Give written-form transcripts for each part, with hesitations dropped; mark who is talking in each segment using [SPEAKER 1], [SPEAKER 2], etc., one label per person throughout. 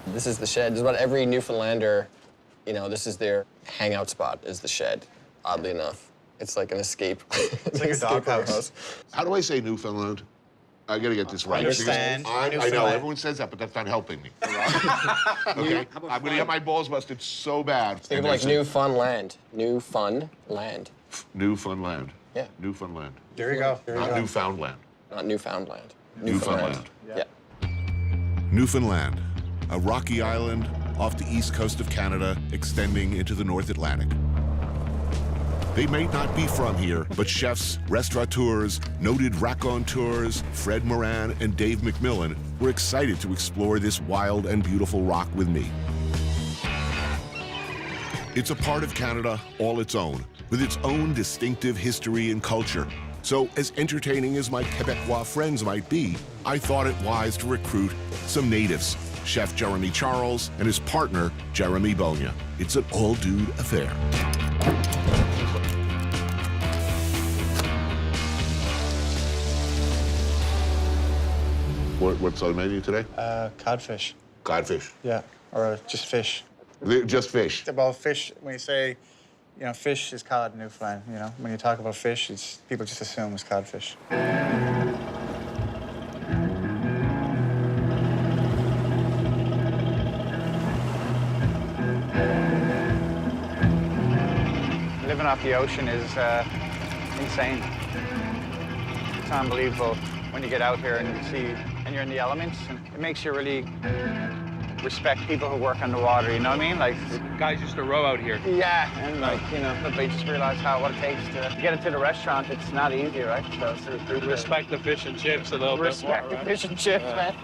[SPEAKER 1] This is the shed. This is what every Newfoundlander, you know, this is their hangout spot, is the shed, oddly enough. It's like an escape.
[SPEAKER 2] It's like a doghouse.
[SPEAKER 3] How do I say Newfoundland? I gotta get this right.
[SPEAKER 2] Understand.
[SPEAKER 3] I know,
[SPEAKER 2] Newfoundland.
[SPEAKER 3] everyone says that, but that's not helping me. Okay? I'm gonna get my balls busted so bad.
[SPEAKER 1] Think of like Newfoundland. Newfoundland.
[SPEAKER 3] Newfoundland.
[SPEAKER 1] Yeah.
[SPEAKER 3] Newfoundland.
[SPEAKER 2] There you go. There you
[SPEAKER 3] Not
[SPEAKER 2] go.
[SPEAKER 3] Newfoundland.
[SPEAKER 1] Not Newfoundland.
[SPEAKER 3] Newfoundland.
[SPEAKER 1] Yeah.
[SPEAKER 4] Newfoundland, a rocky island off the east coast of Canada, extending into the North Atlantic. They may not be from here, but chefs, restaurateurs, noted raconteurs, Fred Morin and Dave McMillan were excited to explore this wild and beautiful rock with me. It's a part of Canada all its own, with its own distinctive history and culture. So, as entertaining as my Quebecois friends might be, I thought it wise to recruit some natives, Chef Jeremy Charles and his partner, Jeremy Bourdain. It's an all-dude affair.
[SPEAKER 3] What's on the menu today?
[SPEAKER 2] Codfish.
[SPEAKER 3] Codfish.
[SPEAKER 2] Yeah, or just fish.
[SPEAKER 3] Just fish.
[SPEAKER 2] Well, fish, when you say, you know, fish is cod in Newfoundland, you know? When you talk about fish, people just assume it's codfish. Living off the ocean is insane. It's unbelievable when you get out here and you see, and you're in the elements, and it makes you really respect people who work on the water, you know what I mean? Like,
[SPEAKER 5] Guys used to row out here.
[SPEAKER 2] yeah, and like, you know, they just realize what it takes to get into the restaurant. It's not easy, right? So it's
[SPEAKER 5] Respect the fish and chips a little
[SPEAKER 2] respect
[SPEAKER 5] bit more,
[SPEAKER 2] the fish and chips, man.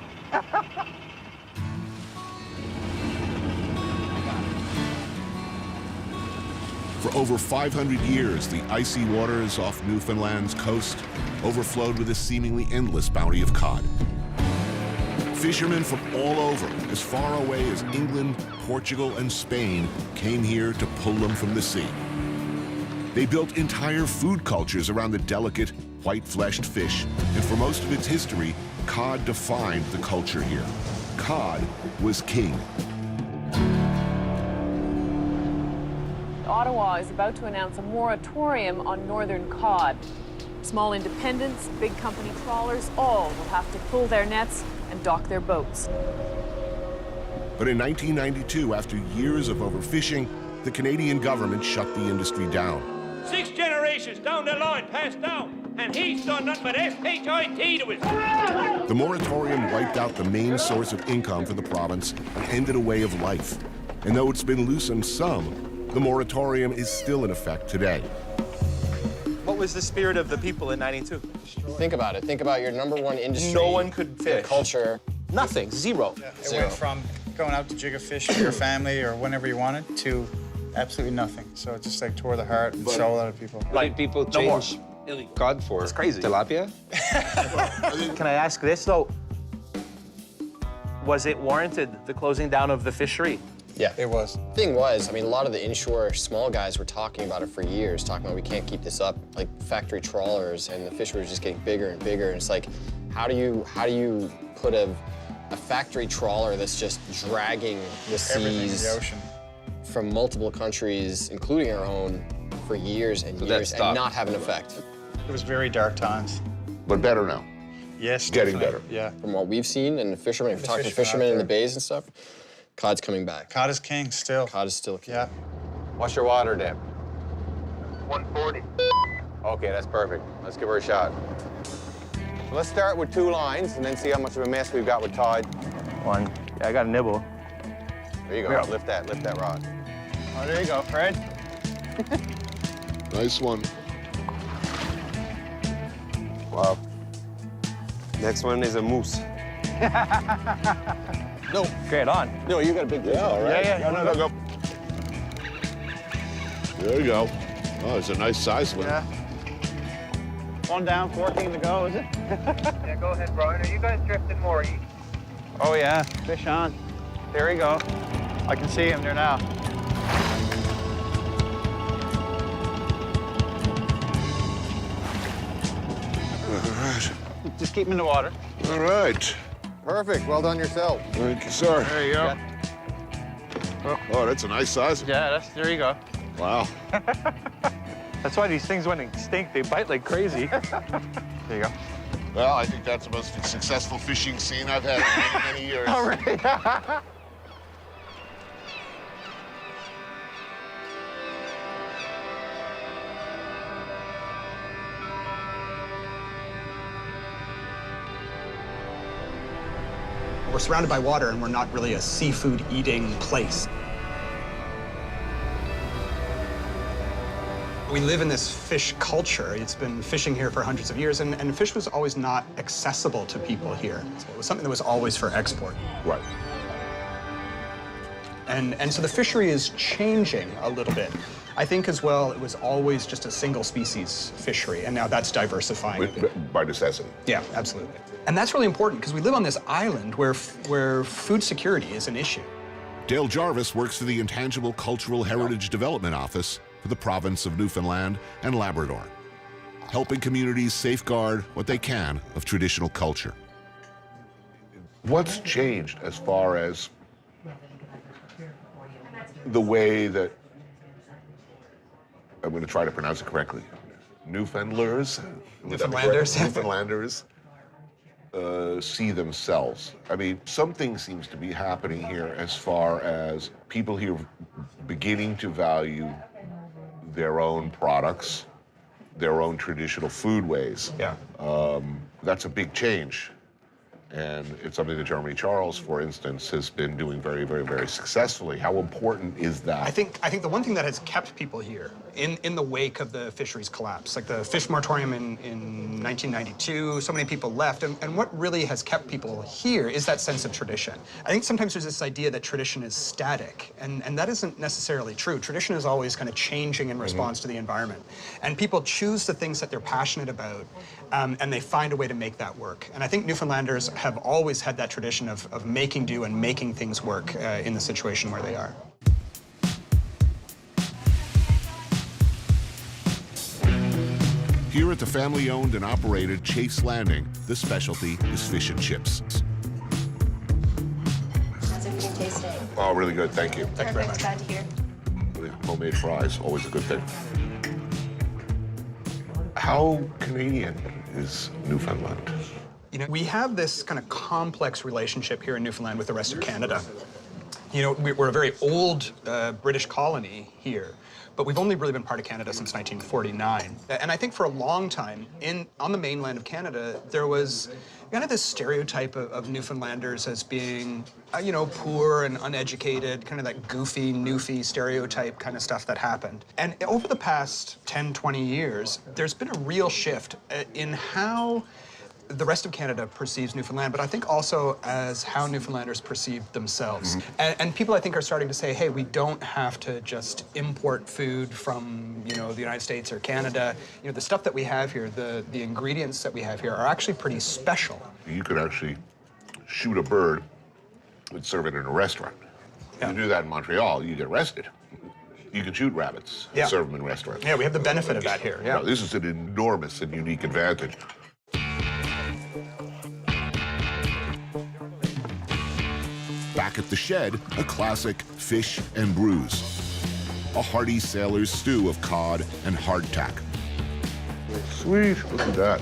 [SPEAKER 4] For over 500 years, the icy waters off Newfoundland's coast overflowed with a seemingly endless bounty of cod. Fishermen from all over, as far away as England, Portugal, and Spain, came here to pull them from the sea. They built entire food cultures around the delicate, white-fleshed fish, and for most of its history, cod defined the culture here. Cod was king.
[SPEAKER 6] Ottawa is about to announce a moratorium on northern cod. Small independents, big company trawlers, all will have to pull their nets and dock their boats.
[SPEAKER 4] But in 1992, after years of overfishing, the Canadian government shut the industry down.
[SPEAKER 7] 6 generations down the line passed down, and he's done nothing but S-H-I-T to us.
[SPEAKER 4] The moratorium wiped out the main source of income for the province and ended a way of life. And though it's been loosened some, the moratorium is still in effect today.
[SPEAKER 8] What was the spirit of the people in '92?
[SPEAKER 1] Think about it. Think about your #1 industry.
[SPEAKER 8] No one could
[SPEAKER 1] your
[SPEAKER 8] fish.
[SPEAKER 1] culture.
[SPEAKER 8] Nothing. Zero.
[SPEAKER 2] Yeah, it
[SPEAKER 1] Zero.
[SPEAKER 2] went from going out to jig a fish for your family or whenever you wanted to absolutely nothing. So it just like tore the heart and soul out of people.
[SPEAKER 5] Like people
[SPEAKER 8] No more.
[SPEAKER 5] change cod for
[SPEAKER 8] It's crazy.
[SPEAKER 5] tilapia?
[SPEAKER 8] Can I ask this, though? Was it warranted, the closing down of the fishery?
[SPEAKER 1] Yeah.
[SPEAKER 2] It was.
[SPEAKER 1] Thing was, I mean, a lot of the inshore small guys were talking about it for years, talking about we can't keep this up, like factory trawlers, and the fish were just getting bigger and bigger. And it's like, how do you put a factory trawler that's just dragging the
[SPEAKER 2] Everything in
[SPEAKER 1] seas
[SPEAKER 2] the ocean.
[SPEAKER 1] from multiple countries, including our own, for years and
[SPEAKER 5] So that
[SPEAKER 1] years, and
[SPEAKER 5] stopped.
[SPEAKER 1] not have an effect?
[SPEAKER 2] It was very dark times.
[SPEAKER 3] But better now.
[SPEAKER 2] Yes,
[SPEAKER 3] Getting
[SPEAKER 2] definitely.
[SPEAKER 3] better.
[SPEAKER 2] Yeah.
[SPEAKER 1] From what we've seen, and the fishermen, if
[SPEAKER 2] The
[SPEAKER 1] you talk to
[SPEAKER 2] fishermen out
[SPEAKER 1] fishermen in the
[SPEAKER 2] there.
[SPEAKER 1] bays and stuff, cod's coming back.
[SPEAKER 2] Cod is king still.
[SPEAKER 1] Cod is still king.
[SPEAKER 2] Yeah.
[SPEAKER 5] What's your water depth?
[SPEAKER 7] 140.
[SPEAKER 5] Okay, that's perfect. Let's give her a shot. So let's start with 2 lines and then see how much of a mess we've got with tide.
[SPEAKER 8] One. Yeah, I got a nibble.
[SPEAKER 5] There you go.
[SPEAKER 8] Yeah.
[SPEAKER 5] Lift that rod.
[SPEAKER 2] Oh, there you go, Fred.
[SPEAKER 3] Nice one.
[SPEAKER 9] Wow. Next one is a moose.
[SPEAKER 5] No.
[SPEAKER 8] Great on.
[SPEAKER 5] No, you got a big fish.
[SPEAKER 3] Yeah, all right.
[SPEAKER 8] Yeah, yeah.
[SPEAKER 3] Go. There you go. Oh, it's a nice size one.
[SPEAKER 2] Yeah. One down, 14 to go, is it?
[SPEAKER 7] Yeah, go ahead, Brian. Are you guys drifting more east?
[SPEAKER 2] Oh, yeah. Fish on. There we go. I can see him there now.
[SPEAKER 3] All right.
[SPEAKER 2] Just keep him in the water.
[SPEAKER 3] All right.
[SPEAKER 5] Perfect. Well done yourself.
[SPEAKER 3] Thank you, sir.
[SPEAKER 2] There you go.
[SPEAKER 3] Oh, that's a nice size.
[SPEAKER 2] Yeah, there you go.
[SPEAKER 3] Wow.
[SPEAKER 2] That's why these things, when they stink, they bite like crazy. There you go.
[SPEAKER 3] Well, I think that's the most successful fishing scene I've had in many, many years.
[SPEAKER 2] All right.
[SPEAKER 10] We're surrounded by water, and we're not really a seafood-eating place. We live in this fish culture. It's been fishing here for hundreds of years, and fish was always not accessible to people here. So it was something that was always for export.
[SPEAKER 3] Right.
[SPEAKER 10] And so the fishery is changing a little bit. I think as well, it was always just a single species fishery, and now that's diversifying.
[SPEAKER 3] By necessity.
[SPEAKER 10] Yeah, absolutely. And that's really important because we live on this island where food security is an issue.
[SPEAKER 4] Dale Jarvis works for the Intangible Cultural Heritage Development Office for the province of Newfoundland and Labrador, helping communities safeguard what they can of traditional culture.
[SPEAKER 3] What's changed as far as the way that, I'm going to try to pronounce it correctly, Newfoundlanders see themselves? I mean, something seems to be happening here as far as people here beginning to value their own products, their own traditional foodways.
[SPEAKER 10] Yeah.
[SPEAKER 3] That's a big change. And it's something that Jeremy Charles, for instance, has been doing very, very, very successfully. How important is that?
[SPEAKER 10] I think the one thing that has kept people here in the wake of the fisheries collapse, like the fish moratorium in 1992, so many people left, and what really has kept people here is that sense of tradition. I think sometimes there's this idea that tradition is static, and that isn't necessarily true. Tradition is always kind of changing in response to the environment. And people choose the things that they're passionate about, and they find a way to make that work. And I think Newfoundlanders have always had that tradition of making do and making things work in the situation where they are.
[SPEAKER 4] Here at the family-owned and operated Chase Landing, the specialty is fish and chips.
[SPEAKER 11] How's everything tasting?
[SPEAKER 3] Oh, really good, thank you.
[SPEAKER 10] Thank you very much.
[SPEAKER 11] Glad to hear.
[SPEAKER 3] Homemade fries, always a good thing. How Canadian is Newfoundland?
[SPEAKER 10] You know, we have this kind of complex relationship here in Newfoundland with the rest of Canada. You know, we're a very old British colony here, but we've only really been part of Canada since 1949. And I think for a long time, on the mainland of Canada, there was kind of this stereotype of Newfoundlanders as being, you know, poor and uneducated, kind of that goofy, newfie stereotype kind of stuff that happened. And over the past 10, 20 years, there's been a real shift in how the rest of Canada perceives Newfoundland, but I think also as how Newfoundlanders perceive themselves. And people, I think, are starting to say, hey, we don't have to just import food from, you know, the United States or Canada. You know, the stuff that we have here, the ingredients that we have here are actually pretty special.
[SPEAKER 3] You could actually shoot a bird and serve it in a restaurant.
[SPEAKER 10] Yeah.
[SPEAKER 3] You do that in Montreal, you get arrested. You can shoot rabbits and serve them in restaurants.
[SPEAKER 10] Yeah, we have the benefit of that here, yeah.
[SPEAKER 3] No, this is an enormous and unique advantage.
[SPEAKER 4] Back at the shed, a classic fish and brews. A hearty sailor's stew of cod and hardtack.
[SPEAKER 3] Sweet, look at that.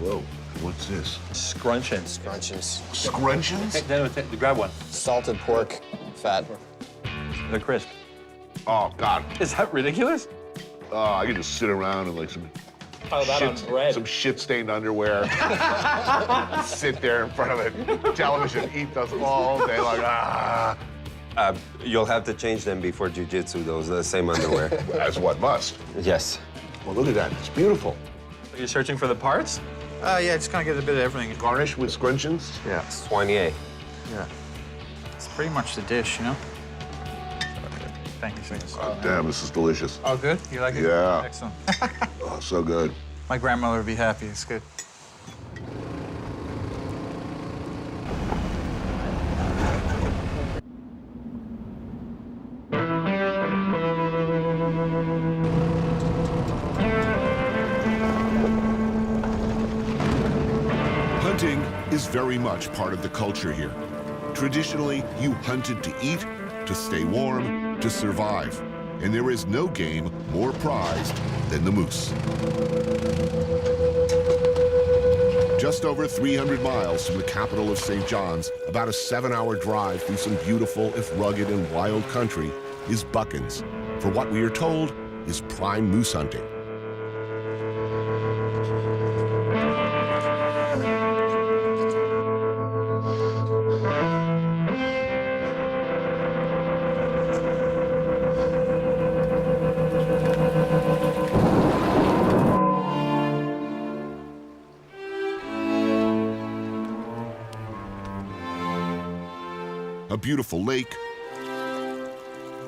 [SPEAKER 3] Whoa, what's this?
[SPEAKER 8] Scrunchions.
[SPEAKER 1] Scrunchions.
[SPEAKER 3] Scrunchions?
[SPEAKER 8] Grab one.
[SPEAKER 1] Salted pork fat.
[SPEAKER 8] They're crisp.
[SPEAKER 3] Oh, God.
[SPEAKER 8] Is that ridiculous?
[SPEAKER 3] I can just sit around in like some
[SPEAKER 8] Pile that on bread.
[SPEAKER 3] some shit-stained underwear. Sit there in front of a television, eat those all day like, ah.
[SPEAKER 9] You'll have to change them before jiu-jitsu, those the same underwear.
[SPEAKER 3] As one must.
[SPEAKER 9] Yes.
[SPEAKER 3] Well, look at that, it's beautiful.
[SPEAKER 8] Are you searching for the parts?
[SPEAKER 2] Yeah, just kind of get a bit of everything.
[SPEAKER 3] Garnish with scrunchions?
[SPEAKER 2] Yeah.
[SPEAKER 9] Soigné.
[SPEAKER 2] Yeah. It's pretty much the dish, you know? Thank you, sir.
[SPEAKER 3] Oh, damn, this is delicious.
[SPEAKER 2] Oh, good? You like it?
[SPEAKER 3] Yeah.
[SPEAKER 2] Excellent.
[SPEAKER 3] Oh, so good.
[SPEAKER 2] My grandmother would be happy. It's good.
[SPEAKER 4] Hunting is very much part of the culture here. Traditionally, you hunted to eat, to stay warm, to survive. And there is no game more prized than the moose. Just over 300 miles from the capital of St. John's, about a 7-hour drive through some beautiful, if rugged and wild country, is Buckens, for what we are told is prime moose hunting. A beautiful lake,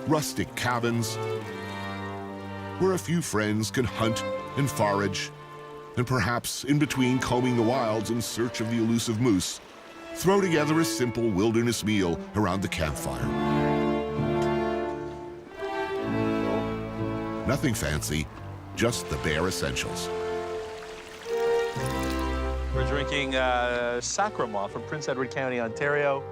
[SPEAKER 4] rustic cabins, where a few friends can hunt and forage, and perhaps in between combing the wilds in search of the elusive moose, throw together a simple wilderness meal around the campfire. Nothing fancy, just the bare essentials.
[SPEAKER 8] We're drinking Sacrament from Prince Edward County, Ontario.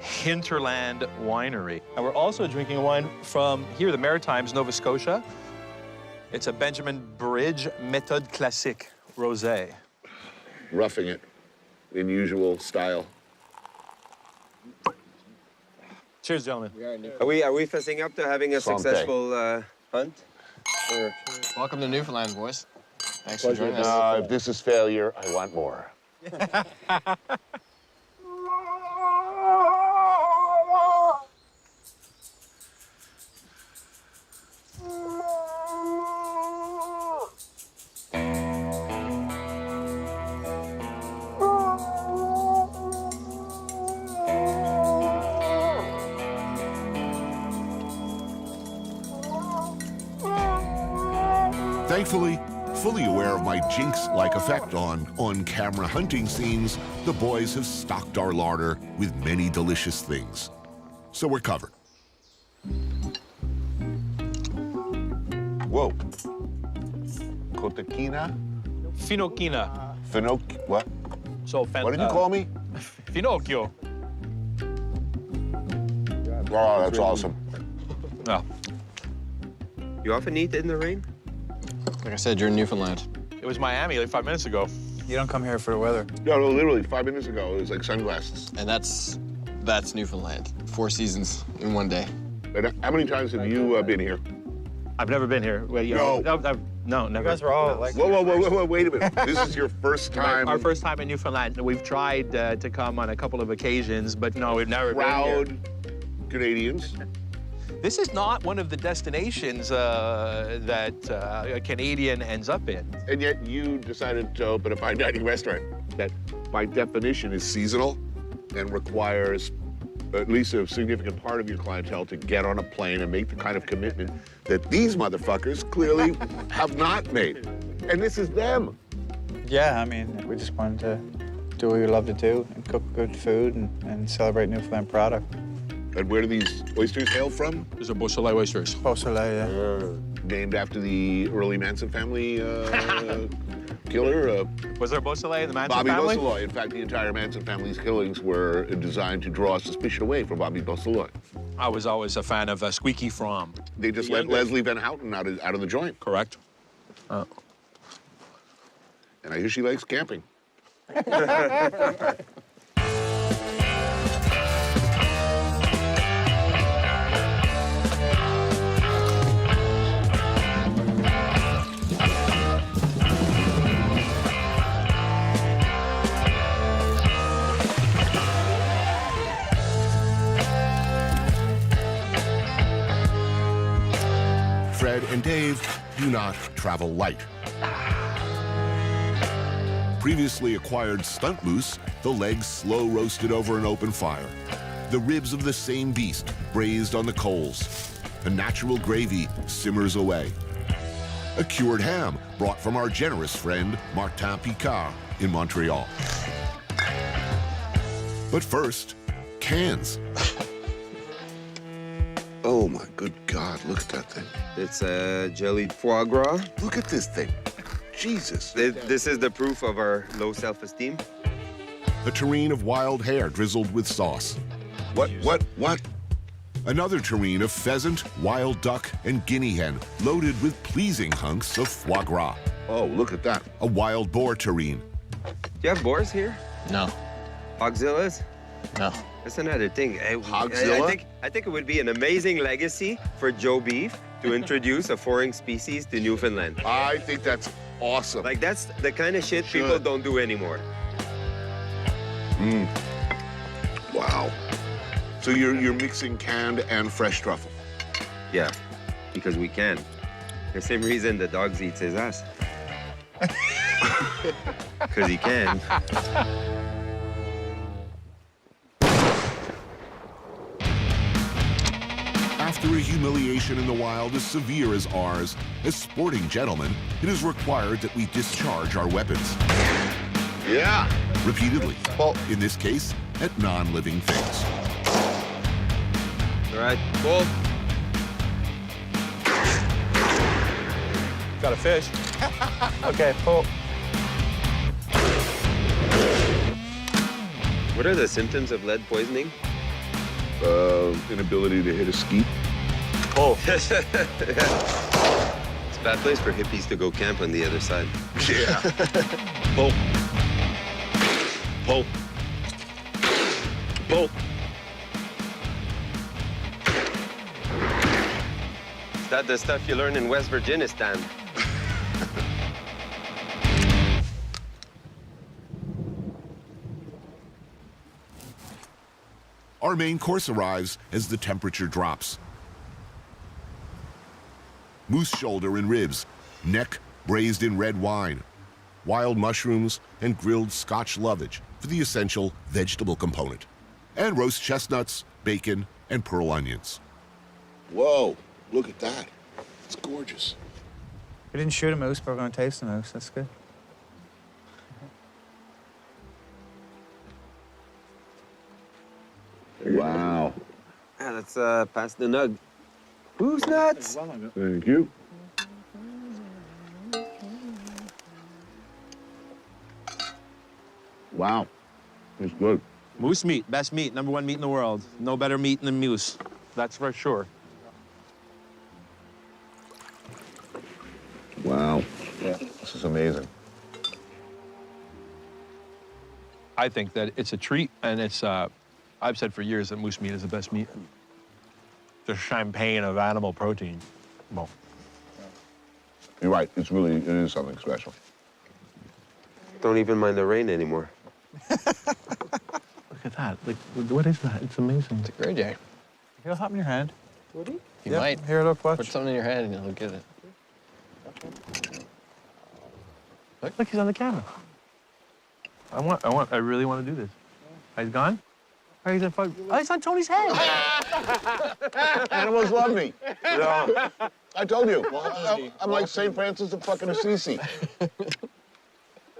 [SPEAKER 8] Hinterland Winery. And we're also drinking a wine from here, the Maritimes, Nova Scotia. It's a Benjamin Bridge Méthode Classique Rosé.
[SPEAKER 3] Roughing it in usual style.
[SPEAKER 8] Cheers, gentlemen.
[SPEAKER 9] Are we facing up to having a successful hunt? Or...
[SPEAKER 1] Welcome to Newfoundland, boys. Thanks for joining us.
[SPEAKER 3] If this is failure, I want more.
[SPEAKER 4] Thankfully, fully aware of my jinx-like effect on on-camera hunting scenes, the boys have stocked our larder with many delicious things. So we're covered.
[SPEAKER 3] Whoa. Cotequina?
[SPEAKER 8] Finocchina.
[SPEAKER 3] What?
[SPEAKER 8] So,
[SPEAKER 3] What did you call me?
[SPEAKER 8] Finocchio.
[SPEAKER 3] Oh, that's awesome.
[SPEAKER 8] No.
[SPEAKER 9] You often eat in the rain?
[SPEAKER 1] Like I said, you're in Newfoundland.
[SPEAKER 8] It was Miami like 5 minutes ago.
[SPEAKER 10] You don't come here for the weather.
[SPEAKER 3] No, literally 5 minutes ago, it was like sunglasses.
[SPEAKER 1] And that's Newfoundland. 4 seasons in one day.
[SPEAKER 3] And how many times have you been here?
[SPEAKER 8] I've never been here. Wait,
[SPEAKER 3] No.
[SPEAKER 8] No, never.
[SPEAKER 2] You guys are all like...
[SPEAKER 3] Whoa, wait a minute. This is your first time.
[SPEAKER 8] Our first time in Newfoundland. We've tried to come on a couple of occasions, but no, we've never been here.
[SPEAKER 3] Proud Canadians.
[SPEAKER 8] This is not one of the destinations that a Canadian ends up in.
[SPEAKER 3] And yet you decided to open a fine dining restaurant that by definition is seasonal and requires at least a significant part of your clientele to get on a plane and make the kind of commitment that these motherfuckers clearly have not made. And this is them.
[SPEAKER 2] Yeah, I mean, we just wanted to do what we love to do and cook good food and celebrate Newfoundland product.
[SPEAKER 3] And where do these oysters hail from?
[SPEAKER 8] These are Beausoleil oysters.
[SPEAKER 2] Beausoleil,
[SPEAKER 3] Named after the early Manson family killer.
[SPEAKER 8] Was there a Beausoleil in the Manson
[SPEAKER 3] Bobby
[SPEAKER 8] family?
[SPEAKER 3] Beausoleil. In fact, the entire Manson family's killings were designed to draw suspicion away from Bobby Beausoleil.
[SPEAKER 8] I was always a fan of Squeaky Fromm.
[SPEAKER 3] They just let Leslie Van Houten out of the joint.
[SPEAKER 8] Correct.
[SPEAKER 3] And I hear she likes camping.
[SPEAKER 4] Fred and Dave do not travel light. Previously acquired stunt moose, the legs slow roasted over an open fire. The ribs of the same beast braised on the coals. A natural gravy simmers away. A cured ham brought from our generous friend Martin Picard in Montreal. But first, cans.
[SPEAKER 3] Oh my good God, look at that thing.
[SPEAKER 9] It's jellied foie gras.
[SPEAKER 3] Look at this thing. Jesus.
[SPEAKER 9] This is the proof of our low self-esteem.
[SPEAKER 4] a terrine of wild hare drizzled with sauce.
[SPEAKER 3] What?
[SPEAKER 4] Another terrine of pheasant, wild duck, and guinea hen, loaded with pleasing hunks of foie gras.
[SPEAKER 3] Oh, look at that.
[SPEAKER 4] A wild boar terrine.
[SPEAKER 9] Do you have boars here?
[SPEAKER 1] No.
[SPEAKER 9] Hogzillas?
[SPEAKER 1] No.
[SPEAKER 9] That's another thing.
[SPEAKER 3] Hogzilla?
[SPEAKER 9] I think it would be an amazing legacy for Joe Beef to introduce a foreign species to Newfoundland.
[SPEAKER 3] I think that's awesome.
[SPEAKER 9] Like, that's the kind of shit people don't do anymore.
[SPEAKER 3] Wow. So you're mixing canned and fresh truffle.
[SPEAKER 9] Yeah, because we can. The same reason the dogs eat his ass. Because he can.
[SPEAKER 4] After a humiliation in the wild as severe as ours, as sporting gentlemen, it is required that we discharge our weapons.
[SPEAKER 3] Yeah.
[SPEAKER 4] Repeatedly.
[SPEAKER 3] Well,
[SPEAKER 4] in this case, at non-living things.
[SPEAKER 9] All right, pull.
[SPEAKER 8] Got a fish.
[SPEAKER 2] Okay, pull.
[SPEAKER 9] What are the symptoms of lead poisoning?
[SPEAKER 3] inability to hit a skeet.
[SPEAKER 8] Oh.
[SPEAKER 9] It's a bad place for hippies to go camp on the other side.
[SPEAKER 3] Yeah.
[SPEAKER 9] Pull. Pull. Pull. Is that the stuff you learn in West Virginistan?
[SPEAKER 4] Our main course arrives as the temperature drops. Moose shoulder and ribs, neck braised in red wine, wild mushrooms, and grilled Scotch lovage for the essential vegetable component, and roast chestnuts, bacon, and pearl onions.
[SPEAKER 3] Whoa, look at that. It's gorgeous.
[SPEAKER 2] We didn't shoot a moose, but we're going to taste the moose. That's good.
[SPEAKER 3] Wow.
[SPEAKER 9] Yeah, let's pass the nug. Who's nuts?
[SPEAKER 3] Thank you. Wow. It's good.
[SPEAKER 8] Moose meat, best meat, #1 meat in the world. No better meat than moose. That's for sure.
[SPEAKER 3] Wow. Yeah. This is amazing.
[SPEAKER 8] I think that it's a treat, and it's, I've said for years that moose meat is the best meat. The champagne of animal protein. Well,
[SPEAKER 3] You're right. It is something special.
[SPEAKER 9] Don't even mind the rain anymore.
[SPEAKER 8] look at that. Like, what is that? It's amazing.
[SPEAKER 1] It's a great day.
[SPEAKER 2] Feel hot in your hand.
[SPEAKER 1] You
[SPEAKER 2] Yep.
[SPEAKER 1] might.
[SPEAKER 2] Here, look, watch.
[SPEAKER 1] Put something in your hand and you'll get it.
[SPEAKER 8] Look, he's on the camera. I really want to do this. He's gone? Oh, he's on Tony's head.
[SPEAKER 3] Animals love me. Yeah. I told you. I'm like St. Francis of fucking Assisi.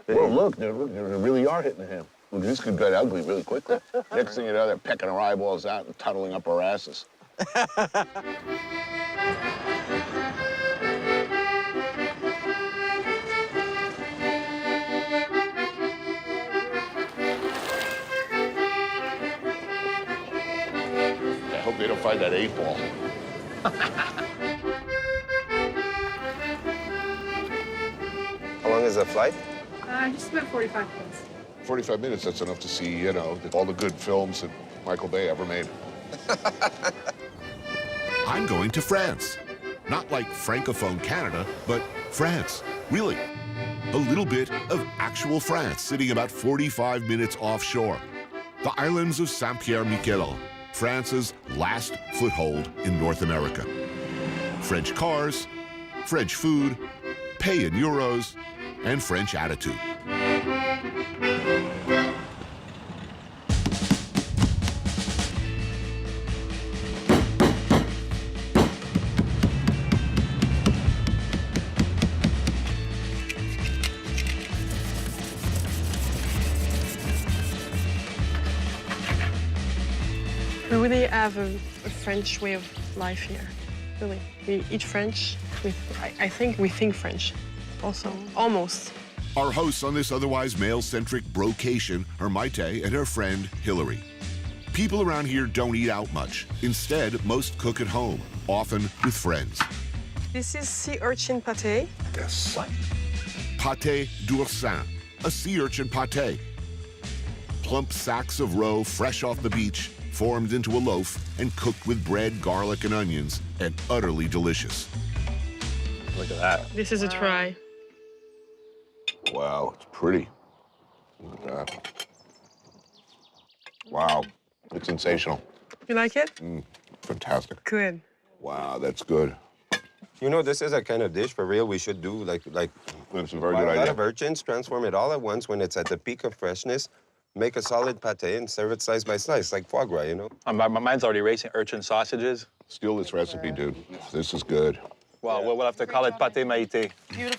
[SPEAKER 3] Well, look, they really are hitting him. Look, this could get ugly really quickly. Next thing you know, they're pecking our eyeballs out and tunneling up our asses. I hope they don't find that 8-ball.
[SPEAKER 9] How long is the flight?
[SPEAKER 6] Just about 45 minutes.
[SPEAKER 3] 45 minutes, that's enough to see, you know, all the good films that Michael Bay ever made.
[SPEAKER 4] I'm going to France. Not like Francophone Canada, but France. Really. A little bit of actual France, sitting about 45 minutes offshore. The islands of Saint-Pierre and Miquelon, France's last foothold in North America. French cars, French food, pay in euros, and French attitude.
[SPEAKER 11] We really have a French way of life here, really. We eat French. I think we think French also, almost.
[SPEAKER 4] Our hosts on this otherwise male-centric brocation are Maite and her friend, Hillary. People around here don't eat out much. Instead, most cook at home, often with friends.
[SPEAKER 11] This is sea urchin pâté.
[SPEAKER 3] Yes.
[SPEAKER 4] Pâté d'oursin, a sea urchin pâté. Plump sacks of roe fresh off the beach, formed into a loaf and cooked with bread, garlic, and onions, and utterly delicious.
[SPEAKER 8] Look at that.
[SPEAKER 11] This is a try.
[SPEAKER 3] Wow, it's pretty. Look at that. Wow, it's sensational.
[SPEAKER 11] You like it?
[SPEAKER 3] Fantastic.
[SPEAKER 11] Good.
[SPEAKER 3] Wow, that's good.
[SPEAKER 9] You know, this is a kind of dish for real we should do, like
[SPEAKER 3] That's a very
[SPEAKER 9] buy
[SPEAKER 3] good
[SPEAKER 9] a lot
[SPEAKER 3] idea.
[SPEAKER 9] of urchins, transform it all at once when it's at the peak of freshness, make a solid pâté and serve it slice by slice, like foie gras, you know?
[SPEAKER 8] My mind's already racing. Urchin sausages.
[SPEAKER 3] Steal this recipe, dude. This is good.
[SPEAKER 8] Well, we'll have to call it pâté maïté.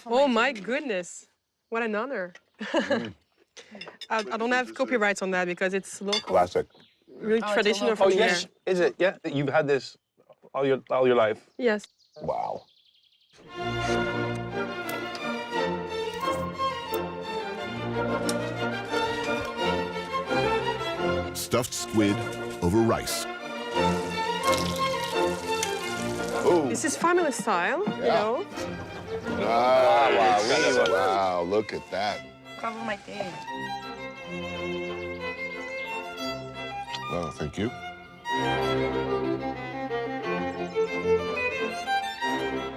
[SPEAKER 11] Oh my goodness. What an honor. I don't have copyrights on that because it's local.
[SPEAKER 3] Classic.
[SPEAKER 11] Really traditional
[SPEAKER 8] Oh,
[SPEAKER 11] from
[SPEAKER 8] yes.
[SPEAKER 11] here.
[SPEAKER 8] Is it? Yeah. You've had this all your life.
[SPEAKER 11] Yes.
[SPEAKER 3] Wow.
[SPEAKER 4] Stuffed squid over rice.
[SPEAKER 3] Ooh.
[SPEAKER 11] This is family style, you know.
[SPEAKER 3] Nice. Wow, look at that. Oh, thank you.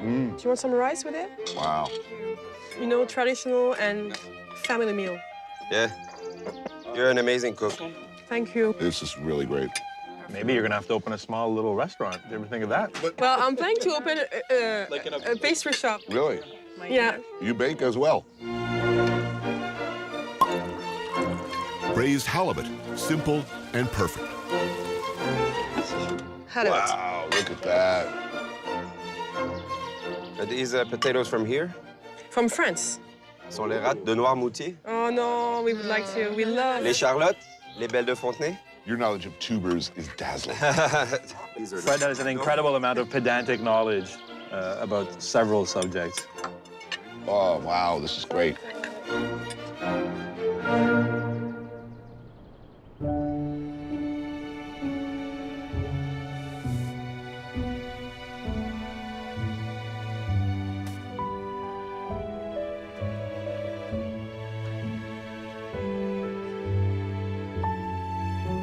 [SPEAKER 11] Do you want some rice with it?
[SPEAKER 3] Wow.
[SPEAKER 11] You know, traditional and family meal.
[SPEAKER 9] Yeah. You're an amazing cook.
[SPEAKER 11] Thank you.
[SPEAKER 3] This is really great.
[SPEAKER 8] Maybe you're gonna have to open a small little restaurant. Did you ever think of that?
[SPEAKER 11] Well, I'm planning to open a pastry shop.
[SPEAKER 3] Really?
[SPEAKER 11] Yeah.
[SPEAKER 3] You bake as well.
[SPEAKER 4] Braised halibut, simple and perfect.
[SPEAKER 11] Halibut.
[SPEAKER 3] Wow, look at that.
[SPEAKER 9] Are these potatoes from here?
[SPEAKER 11] From France.
[SPEAKER 9] Sont les rats de Noirmoutier,
[SPEAKER 11] Oh no, we would like to. We love.
[SPEAKER 9] les charlottes, les belles de Fontenay.
[SPEAKER 3] Your knowledge of tubers is dazzling.
[SPEAKER 8] Fred has an incredible amount of pedantic knowledge about several subjects.
[SPEAKER 3] Oh, wow, this is great.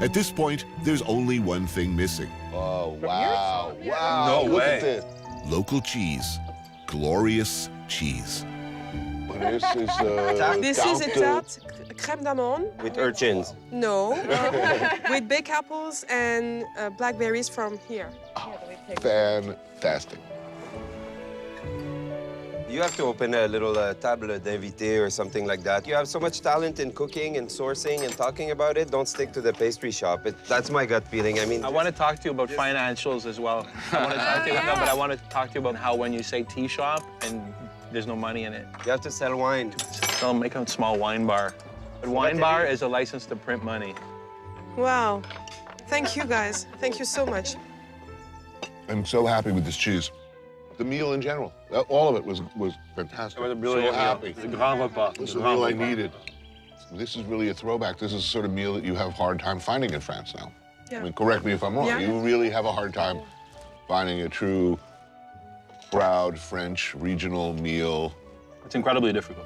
[SPEAKER 4] At this point, there's only one thing missing.
[SPEAKER 3] Oh, wow. Wow.
[SPEAKER 8] No
[SPEAKER 3] look
[SPEAKER 8] way.
[SPEAKER 3] at this.
[SPEAKER 4] Local cheese. Glorious cheese.
[SPEAKER 3] This is
[SPEAKER 11] This is a tarte crème d'amande.
[SPEAKER 9] With urchins.
[SPEAKER 11] No. With baked apples and blackberries from here.
[SPEAKER 3] fantastic.
[SPEAKER 9] You have to open a little table d'invité or something like that. You have so much talent in cooking and sourcing and talking about it. Don't stick to the pastry shop. That's my gut feeling. I mean,
[SPEAKER 8] I want to talk to you about financials as well. I want to talk to you, no, but I want to talk to you about how when you say tea shop and there's no money in it.
[SPEAKER 9] you have to sell wine.
[SPEAKER 8] So make a small wine bar. But wine bar is a license to print money.
[SPEAKER 11] Wow. Thank you, guys. Thank you so much.
[SPEAKER 3] I'm so happy with this cheese. The meal in general, all of it was fantastic.
[SPEAKER 8] It was a
[SPEAKER 3] So
[SPEAKER 8] brilliant
[SPEAKER 3] happy.
[SPEAKER 8] meal. The grand repas.
[SPEAKER 3] This is the meal I needed. This is really a throwback. This is the sort of meal that you have a hard time finding in France now.
[SPEAKER 11] Yeah.
[SPEAKER 3] I mean, correct me if I'm wrong.
[SPEAKER 11] Yeah.
[SPEAKER 3] You really have a hard time finding a true, proud French regional meal.
[SPEAKER 8] It's incredibly difficult.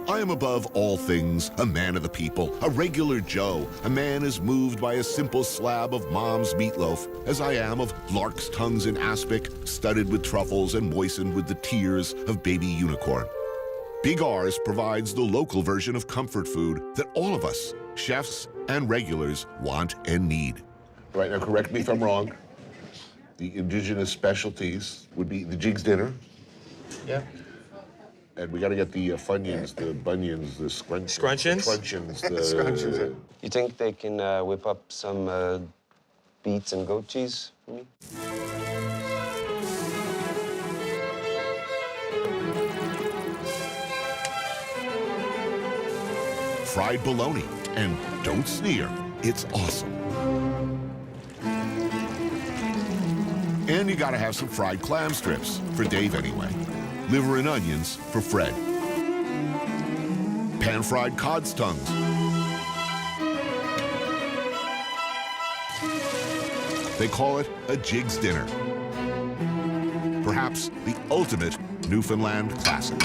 [SPEAKER 4] I am above all things a man of the people, a regular Joe, a man as moved by a simple slab of mom's meatloaf as I am of lark's tongues in aspic, studded with truffles and moistened with the tears of baby unicorn. Big R's provides the local version of comfort food that all of us, chefs and regulars, want and need.
[SPEAKER 3] Right, now correct me if I'm wrong. The indigenous specialties would be the jigs dinner.
[SPEAKER 8] Yeah.
[SPEAKER 3] And we got to get the funyuns, the bunions, the scrunchions.
[SPEAKER 8] Scrunchions?
[SPEAKER 3] Scrunchions.
[SPEAKER 9] You think they can whip up some beets and goat cheese for me?
[SPEAKER 4] Fried bologna, and don't sneer, it's awesome. And you gotta have some fried clam strips, for Dave anyway. Liver and onions for Fred. pan-fried cod's tongues. They call it a jigs dinner. Perhaps the ultimate Newfoundland classic.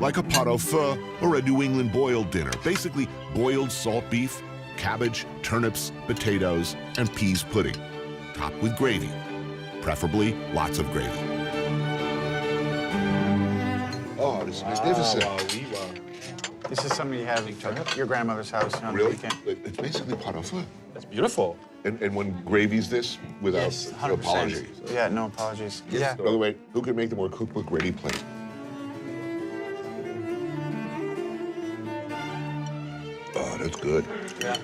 [SPEAKER 4] Like a pot au feu or a New England boiled dinner. Basically, boiled salt beef, cabbage, turnips, potatoes, and peas pudding. Topped with gravy. Preferably lots of gravy.
[SPEAKER 3] Oh, this is magnificent.
[SPEAKER 2] This is something you have at your grandmother's house on the
[SPEAKER 3] Really?
[SPEAKER 2] weekend.
[SPEAKER 3] It's basically pot au feu.
[SPEAKER 8] That's beautiful.
[SPEAKER 3] And when gravy's this, without
[SPEAKER 2] Yes, 100%.
[SPEAKER 3] apologies.
[SPEAKER 2] Yeah, no apologies. Yeah.
[SPEAKER 3] By the way, who can make the more cookbook ready plate? Oh, that's good.
[SPEAKER 2] Yeah.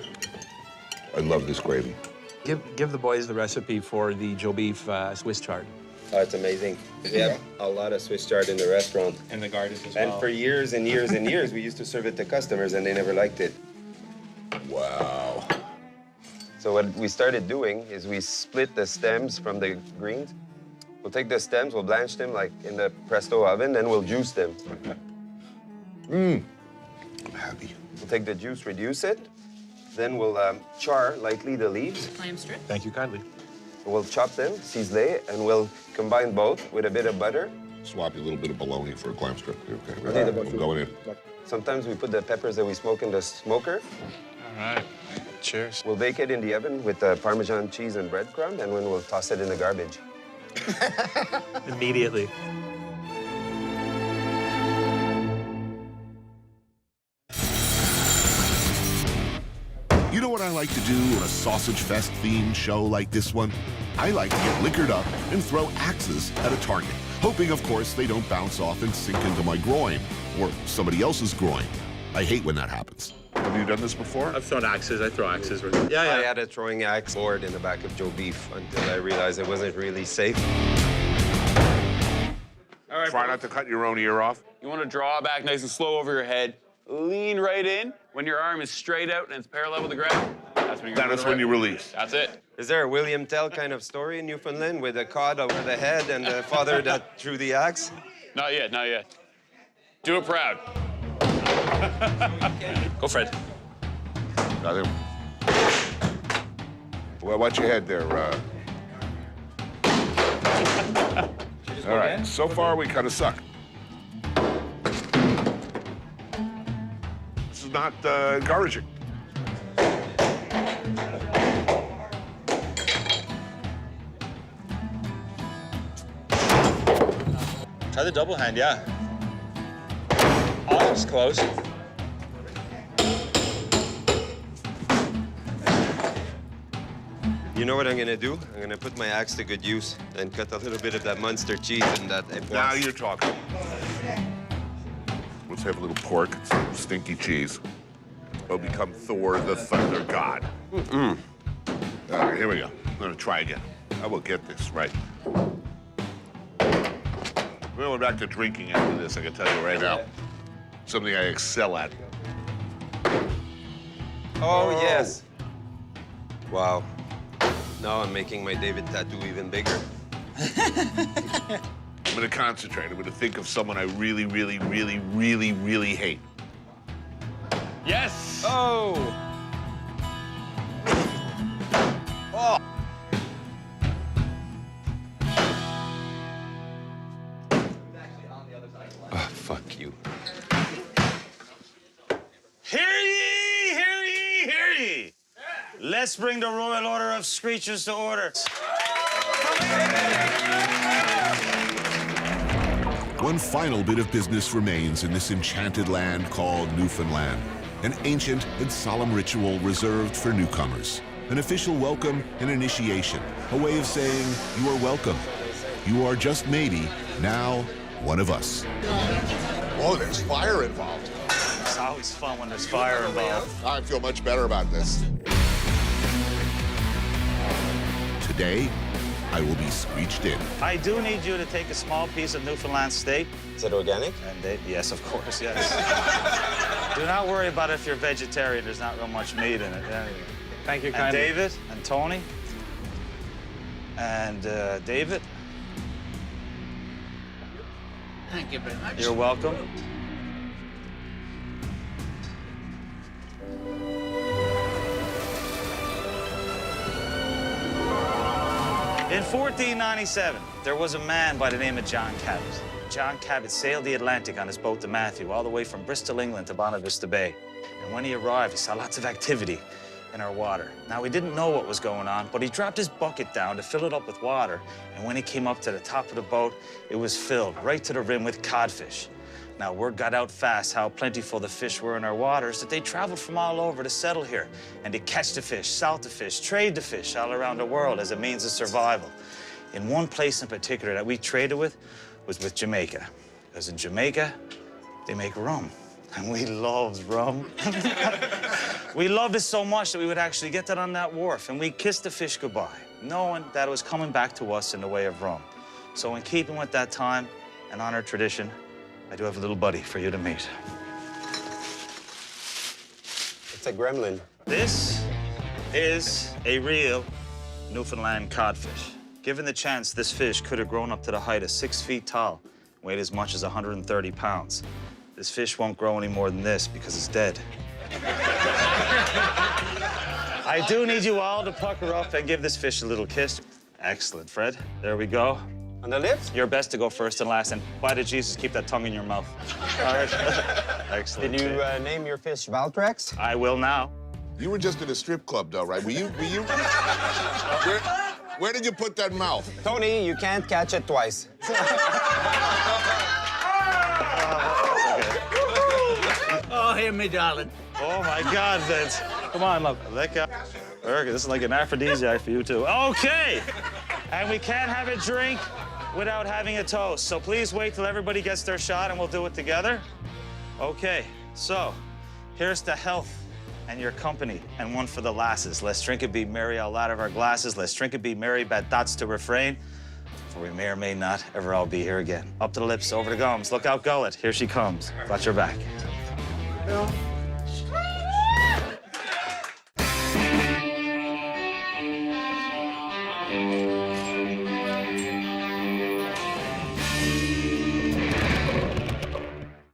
[SPEAKER 3] I love this gravy.
[SPEAKER 8] Give the boys the recipe for the Joe beef Swiss chard.
[SPEAKER 9] Oh, it's amazing. We have a lot of Swiss chard in the restaurant.
[SPEAKER 8] And the gardens as
[SPEAKER 9] And for years and years and years, we used to serve it to customers, and they never liked it.
[SPEAKER 3] Wow.
[SPEAKER 9] So what we started doing is we split the stems from the greens. We'll take the stems, we'll blanch them like in the presto oven, then we'll juice them.
[SPEAKER 3] I'm happy.
[SPEAKER 9] We'll take the juice, reduce it, then we'll char lightly the leaves.
[SPEAKER 6] Clam strip.
[SPEAKER 8] Thank you kindly.
[SPEAKER 9] We'll chop them, ciselé, and we'll combine both with a bit of butter.
[SPEAKER 3] Swap you a little bit of bologna for a clam strip. Okay,
[SPEAKER 9] Okay,
[SPEAKER 3] I'm going in.
[SPEAKER 9] Sometimes we put the peppers that we smoke in the smoker.
[SPEAKER 2] All right. Cheers.
[SPEAKER 9] We'll bake it in the oven with Parmesan cheese and breadcrumb, and then we'll toss it in the garbage.
[SPEAKER 8] Immediately.
[SPEAKER 4] You know what I like to do on a Sausage Fest themed show like this one? I like to get liquored up and throw axes at a target, hoping, of course, they don't bounce off and sink into my groin or somebody else's groin. I hate when that happens.
[SPEAKER 3] Have you done this before?
[SPEAKER 8] I've thrown axes. I throw axes.
[SPEAKER 9] I had a throwing axe board in the back of Joe Beef until I realized it wasn't really safe.
[SPEAKER 5] All right,
[SPEAKER 3] Try not to cut your own ear off.
[SPEAKER 5] You want to draw back nice and slow over your head. Lean right in. When your arm is straight out and it's parallel with the ground, that's when you're
[SPEAKER 3] That is when you release.
[SPEAKER 5] That's it.
[SPEAKER 9] Is there a William Tell kind of story in Newfoundland with a cod over the head and the father that threw the axe?
[SPEAKER 5] Not yet, not yet. Do it proud.
[SPEAKER 8] Go, Fred.
[SPEAKER 3] Got him. Well, watch your head there. All right, so far we kind of suck. This is not encouraging.
[SPEAKER 8] Try the double hand, yeah. Almost close.
[SPEAKER 9] You know what I'm gonna do? I'm gonna put my axe to good use and cut a little bit of that Munster cheese and that époisse.
[SPEAKER 3] Now you're talking. Let's have a little pork, some stinky cheese. We'll become Thor, the Thunder God. All right, here we go. I'm gonna try again. I will get this right. We're going back to drinking after this, I can tell you right now. Something I excel at.
[SPEAKER 9] Oh, yes. Wow. Now I'm making my David tattoo even bigger.
[SPEAKER 3] I'm gonna concentrate. I'm gonna think of someone I really, really, really, really, really hate.
[SPEAKER 5] Yes!
[SPEAKER 9] Oh!
[SPEAKER 3] Oh!
[SPEAKER 9] Oh, fuck you.
[SPEAKER 12] Hear ye, hear ye, hear ye. Let's bring the Royal Order of Screechers to order.
[SPEAKER 4] One final bit of business remains in this enchanted land called Newfoundland. An ancient and solemn ritual reserved for newcomers. An official welcome and initiation. A way of saying, you are welcome. You are just maybe now one of us.
[SPEAKER 3] Oh, there's fire involved.
[SPEAKER 12] It's always fun when there's fire involved.
[SPEAKER 3] I feel much better about this.
[SPEAKER 4] Today, I will be screeched in.
[SPEAKER 12] I do need you to take a small piece of Newfoundland steak.
[SPEAKER 9] Is it organic?
[SPEAKER 12] And yes, of course, yes. Do not worry about if you're vegetarian. There's not real much meat in it. Anyway.
[SPEAKER 2] Thank you
[SPEAKER 12] And
[SPEAKER 2] kindly.
[SPEAKER 12] David and Tony and David.
[SPEAKER 13] Thank you very much.
[SPEAKER 12] You're welcome. In 1497, there was a man by the name of John Cabot. John Cabot sailed the Atlantic on his boat, the Matthew, all the way from Bristol, England to Bonavista Bay. And when he arrived, he saw lots of activity in our water. Now, he didn't know what was going on, but he dropped his bucket down to fill it up with water. And when he came up to the top of the boat, it was filled right to the rim with codfish. Now, word got out fast how plentiful the fish were in our waters that they traveled from all over to settle here and to catch the fish, salt the fish, trade the fish all around the world as a means of survival. In one place in particular that we traded with was with Jamaica. Because in Jamaica, they make rum. And we loved rum. We loved it so much that we would actually get that on that wharf and we'd kiss the fish goodbye, knowing that it was coming back to us in the way of rum. So in keeping with that time and honor tradition, I do have a little buddy for you to meet.
[SPEAKER 9] It's a gremlin.
[SPEAKER 12] This is a real Newfoundland codfish. Given the chance, this fish could have grown up to the height of 6 feet tall, weighed as much as 130 pounds. This fish won't grow any more than this because it's dead. I do need you all to pucker up and give this fish a little kiss. Excellent, Fred. There we go.
[SPEAKER 9] On the lips?
[SPEAKER 12] You're best to go first and last, and by the Jesus, keep that tongue in your mouth. All right. Excellent.
[SPEAKER 9] Did you name your fish Valtrex?
[SPEAKER 12] I will now.
[SPEAKER 4] You were just at a strip club, though, right? Were you? Where did you put that mouth?
[SPEAKER 9] Tony, you can't catch it twice.
[SPEAKER 13] Oh, here, me darling.
[SPEAKER 12] Oh, my God, Vince. Come on, love. Let go. Very good. This is like an aphrodisiac for you, too. Okay. And we can't have a drink without having a toast. So please wait till everybody gets their shot and we'll do it together. Okay, so here's to health and your company, and one for the lasses. Let's drink and be merry all out of our glasses. Let's drink and be merry, bad thoughts to refrain, for we may or may not ever all be here again. Up to the lips, over the gums. Look out, gullet. Here she comes. Watch her back.
[SPEAKER 11] No.